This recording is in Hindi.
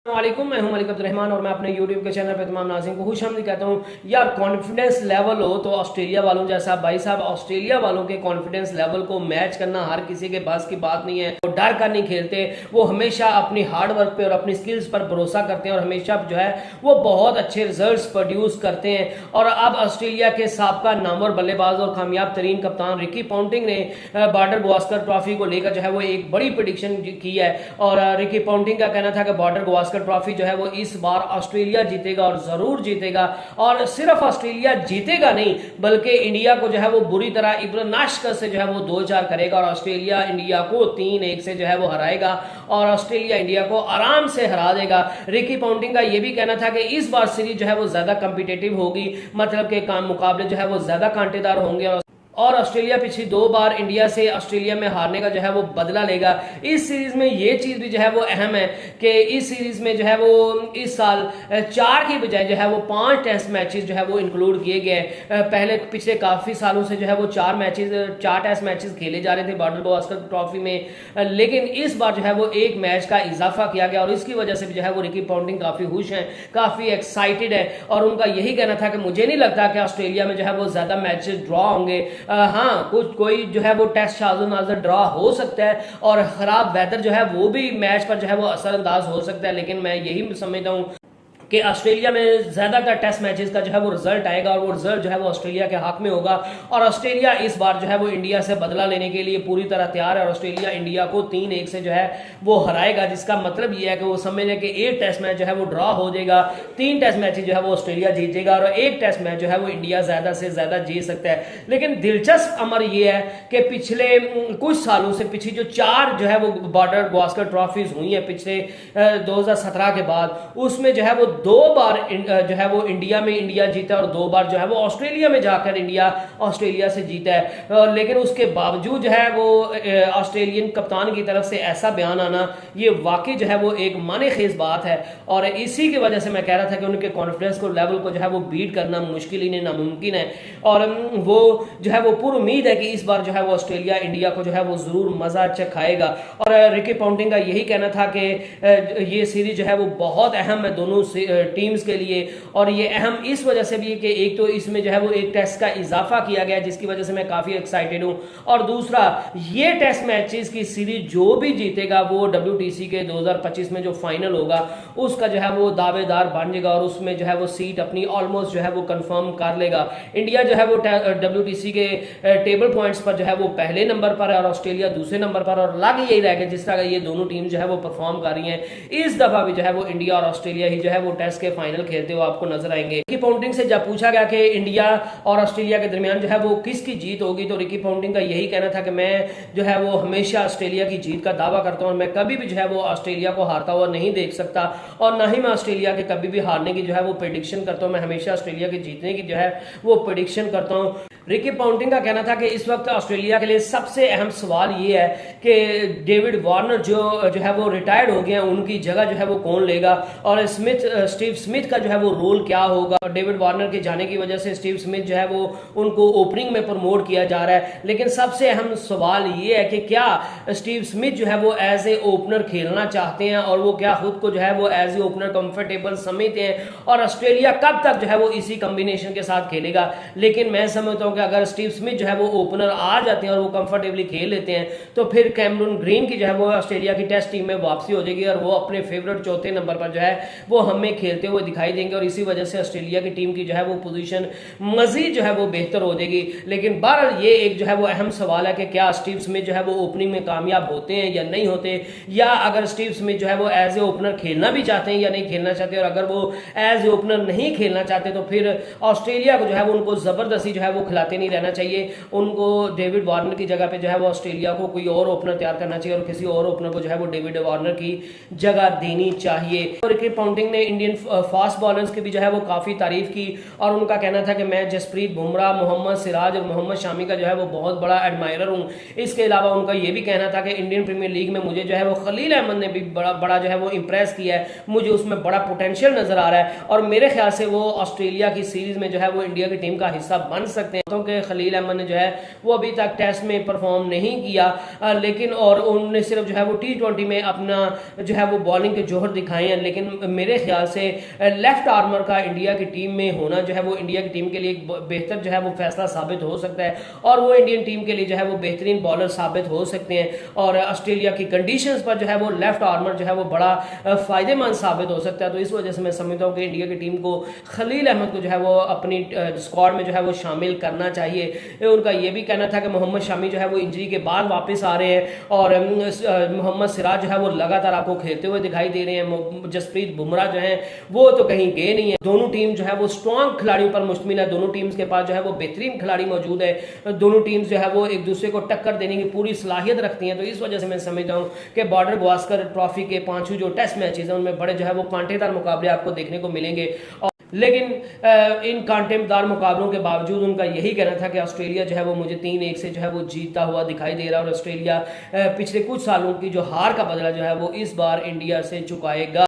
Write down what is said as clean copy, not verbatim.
वालेकुम, मैं हूं मलिक अब्दुल रहमान और मैं अपने YouTube के चैनल पे तमाम नाज़रीन को खुशामदीद कहता हूं। यार कॉन्फिडेंस लेवल हो तो ऑस्ट्रेलिया वालों जैसा, भाई साहब ऑस्ट्रेलिया वालों के कॉन्फिडेंस लेवल को मैच करना हर किसी के बस की बात नहीं है। वो डर कर नहीं खेलते, वो हमेशा अपनी हार्ड वर्क पे और अपनी स्किल्स पर भरोसा करते हैं और हमेशा जो है वो बहुत अच्छे रिजल्ट प्रोड्यूस करते हैं। और अब ऑस्ट्रेलिया के साबका नामवर बल्लेबाज और कामयाब तरीन कप्तान रिकी पॉन्टिंग ने बॉर्डर गावस्कर ट्रॉफी को लेकर जो है वो एक बड़ी प्रेडिक्शन की है। और रिकी पॉन्टिंग का कहना था कि बॉर्डर गावस्कर ट्रॉफी जो है वो इस बार ऑस्ट्रेलिया जीतेगा और जरूर जीतेगा। और सिर्फ ऑस्ट्रेलिया जीतेगा नहीं बल्कि इंडिया को जो है वो बुरी तरह इब्रनाश्क से जो है वो 2-4 करेगा और ऑस्ट्रेलिया इंडिया को 3-1 से जो है वो हराएगा और ऑस्ट्रेलिया इंडिया को आराम से हरा देगा। रिकी पॉन्टिंग का ये भी कहना था कि इस बार सीरीज जो है वो ज्यादा कंपिटेटिव होगी, मतलब के मुकाबले जो है वो ज्यादा कांटेदार होंगे और ऑस्ट्रेलिया पिछली 2 बार इंडिया से ऑस्ट्रेलिया में हारने का जो है वो बदला लेगा। इस सीरीज में ये चीज भी जो है वो अहम है कि इस सीरीज में जो है वो इस साल 4 की बजाय जो है वो 5 टेस्ट मैचेस जो है वो इंक्लूड किए गए। पहले पिछले काफी सालों से जो है वो 4 टेस्ट मैचेस खेले जा रहे थे बॉर्डर गावस्कर ट्रॉफी में, लेकिन इस बार जो है वो एक मैच का इजाफा किया गया और इसकी वजह से भी जो है वो रिकी पॉन्टिंग काफी खुश हैं, काफी एक्साइटेड है और उनका यही कहना था कि मुझे नहीं लगता कि ऑस्ट्रेलिया में जो है वो ज्यादा मैचेस ड्रॉ होंगे। हाँ, कुछ कोई जो है वो टेस्ट शाज़ो नाज़र ड्रॉ हो सकता है और खराब वेदर जो है वो भी मैच पर जो है वो असरअंदाज हो सकता है, लेकिन मैं यही समझता हूँ कि ऑस्ट्रेलिया में ज्यादातर टेस्ट मैचेस का जो है वो रिजल्ट आएगा और वो रिजल्ट जो है वो ऑस्ट्रेलिया के हक में होगा और ऑस्ट्रेलिया इस बार जो है वो इंडिया से बदला लेने के लिए पूरी तरह तैयार है और ऑस्ट्रेलिया इंडिया को 3-1 से जो है वो हराएगा, जिसका मतलब ये है कि वो समझ लें कि 1 टेस्ट मैच जो है वो ड्रॉ हो जाएगा, 3 टेस्ट मैच जो है वो ऑस्ट्रेलिया जीतेगा और 1 टेस्ट मैच जो है वो इंडिया ज्यादा से ज्यादा जीत सकता है। लेकिन दिलचस्प अमर ये है कि पिछले कुछ सालों से पिछली जो 4 जो है वो बॉर्डर गावस्कर ट्रॉफीज हुई है पिछले 2017 के बाद, उसमें जो है वो 2 बार जो है वो इंडिया में इंडिया जीता और 2 बार जो है वो ऑस्ट्रेलिया में जाकर इंडिया ऑस्ट्रेलिया से जीता है। लेकिन उसके बावजूद जो है वो ऑस्ट्रेलियन कप्तान की तरफ से ऐसा बयान आना ये वाकई जो है वो एक माने खेज बात है और इसी की वजह से मैं कह रहा था कि उनके कॉन्फिडेंस को लेवल को जो है वो बीट करना मुश्किल ही नहीं नामुमकिन है और वो जो है वो पूरी उम्मीद है कि इस बार जो है वो ऑस्ट्रेलिया इंडिया को जो है वो जरूर मजा चखाएगा। और रिकी पॉन्टिंग का यही कहना था कि ये सीरीज जो है वो बहुत अहम है दोनों टीम्स के लिए और ये अहम इस वजह से भी है कि एक तो इसमें जो है वो एक टेस्ट का इजाफा किया गया जिसकी वजह से मैं काफी एक्साइटेड हूं और दूसरा ये टेस्ट मैचेस की सीरीज जो भी जीतेगा वो WTC के 2025 में जो फाइनल होगा उसका जो है वो दावेदार बन जाएगा और उसमें जो है वो सीट अपनी ऑलमोस्ट जो है वो कंफर्म कर लेगा। इंडिया जो है वो WTC के टेबल पॉइंट्स पर जो है वो पहले नंबर पर है और ऑस्ट्रेलिया दूसरे नंबर पर और लग यही रहेगा जिस तरह ये दोनों टीम जो है वो परफॉर्म कर रही है इस दफा भी जो है वो इंडिया और ऑस्ट्रेलिया ही जो है वो टेस्ट के फाइनल खेलते हुए आपको नजर आएंगे। रिकी पॉन्टिंग से जब पूछा गया कि इंडिया और ऑस्ट्रेलिया के दरमियान जो है वो किसकी जीत होगी तो रिकी पॉन्टिंग का यही कहना था कि मैं जो है वो हमेशा ऑस्ट्रेलिया की जीत का दावा करता हूं और मैं कभी भी जो है वो ऑस्ट्रेलिया को हारता हुआ नहीं देख सकता और ना ही मैं ऑस्ट्रेलिया के कभी भी हारने की जो है वो प्रेडिक्शन करता हूं, मैं हमेशा ऑस्ट्रेलिया के जीतने की जो है वो प्रेडिक्शन करता हूं। रिकी पॉन्टिंग का कहना था कि इस वक्त ऑस्ट्रेलिया के लिए सबसे अहम सवाल ये है कि डेविड वार्नर जो है वो रिटायर्ड हो गए, उनकी जगह जो है वो कौन लेगा और स्टीव स्मिथ का जो है वो रोल क्या होगा। डेविड वार्नर के जाने की वजह से स्टीव स्मिथ जो है वो उनको ओपनिंग में प्रमोट किया जा रहा है, लेकिन सबसे अहम सवाल ये है कि क्या स्टीव स्मिथ जो है वो एज ए ओपनर खेलना चाहते हैं और वो क्या खुद को जो है वो एज ए ओपनर कंफर्टेबल समझते हैं और ऑस्ट्रेलिया कब तक जो है वो इसी कॉम्बिनेशन के साथ खेलेगा। लेकिन मैं समझता हूं कि अगर स्टीव स्मिथ जो है वो ओपनर आ जाते हैं और वो कंफर्टेबली खेल लेते हैं तो फिर कैमरून ग्रीन की जो है वो ऑस्ट्रेलिया की टेस्ट टीम में वापसी हो जाएगी और वो अपने फेवरेट 4थे नंबर पर जो है वो हमें खेलते हुए दिखाई देंगे और इसी वजह से ऑस्ट्रेलिया की टीम की जो है वो पोजीशन मजीद जो है वो बेहतर हो जाएगी। लेकिन बहरहाल ये एक जो है वो अहम सवाल है कि क्या स्टीव स्मिथ जो है वो ओपनिंग में कामयाब होते हैं या नहीं होते, या अगर स्टीव स्मिथ जो है वो एज ए ओपनर खेलना भी चाहते हैं या नहीं खेलना चाहते और अगर वो एज ए ओपनर नहीं खेलना चाहते तो फिर ऑस्ट्रेलिया को जो है वो उनको जबरदस्ती जो है वो खिलाते नहीं रहना चाहिए, उनको डेविड वार्नर की जगह पे जो है वो ऑस्ट्रेलिया को कोई और ओपनर तैयार करना चाहिए और किसी और ओपनर को जो है वो डेविड वार्नर की जगह देनी चाहिए। और रिकी पॉन्टिंग ने इंडियन फास्ट बॉलर्स की भी जो है वो काफी तारीफ की और उनका कहना था कि मैं जसप्रीत बुमराह, मोहम्मद सिराज और मोहम्मद शामी का जो है वो बहुत बड़ा एडमायरर हूं। इसके अलावा उनका ये भी कहना था कि इंडियन प्रीमियर लीग में मुझे जो है वो खलील अहमद ने भी बड़ा जो है वो इंप्रेस किया है, मुझे उसमें बड़ा पोटेंशियल नजर आ रहा है और मेरे ख्याल से वो ऑस्ट्रेलिया की सीरीज में जो है वो इंडिया की टीम का हिस्सा बन सकते हैं। तो समझता हूँ कि खलील अहमद ने जो है वो अभी तक टेस्ट में परफॉर्म नहीं किया, लेकिन और उन्होंने सिर्फ जो है वो T20 में अपना जो है वो बॉलिंग के जोहर दिखाए हैं। लेकिन मेरे ख्याल से लेफ्ट आर्मर का इंडिया की टीम में होना जो है वो इंडिया की टीम के लिए एक बेहतर जो है वो फैसला साबित हो सकता है, और वो इंडियन टीम के लिए जो है वो बेहतरीन बॉलर साबित हो सकते हैं। और ऑस्ट्रेलिया की कंडीशंस पर जो है वो लेफ्ट आर्मर जो है वो बड़ा फायदेमंद साबित हो सकता है। तो इस वजह से मैं समझता हूँ कि इंडिया की टीम को खलील अहमद को जो है वो अपनी स्क्वाड में जो है वो शामिल करना चाहिए। उनका ये भी कहना था कि मोहम्मद शमी जो है वो इंजरी के बाद वापस आ रहे हैं, और मोहम्मद सिराज जो है वो लगातार आपको खेलते हुए दिखाई दे रहे हैं। जसप्रीत बुमराह जो है वो तो कहीं गए नहीं है। दोनों टीम जो है वो स्ट्रॉन्ग खिलाड़ियों पर मुश्तमिल है, दोनों टीम्स के पास जो है वो बेहतरीन खिलाड़ी मौजूद है, दोनों टीम्स जो है वो एक दूसरे को टक्कर देने की पूरी सलाहियत रखती हैं। तो इस वजह से मैं समझता हूँ कि बॉर्डर गावस्कर ट्रॉफी के 5 जो टेस्ट मैचेस हैं उनमें बड़े जो है वो कांटेदार मुकाबले आपको देखने को मिलेंगे। लेकिन इन कांटेदार मुकाबलों के बावजूद उनका यही कहना था कि ऑस्ट्रेलिया जो है वो मुझे 3-1 से जो है वो जीतता हुआ दिखाई दे रहा है, और ऑस्ट्रेलिया पिछले कुछ सालों की जो हार का बदला जो है वो इस बार इंडिया से चुकाएगा।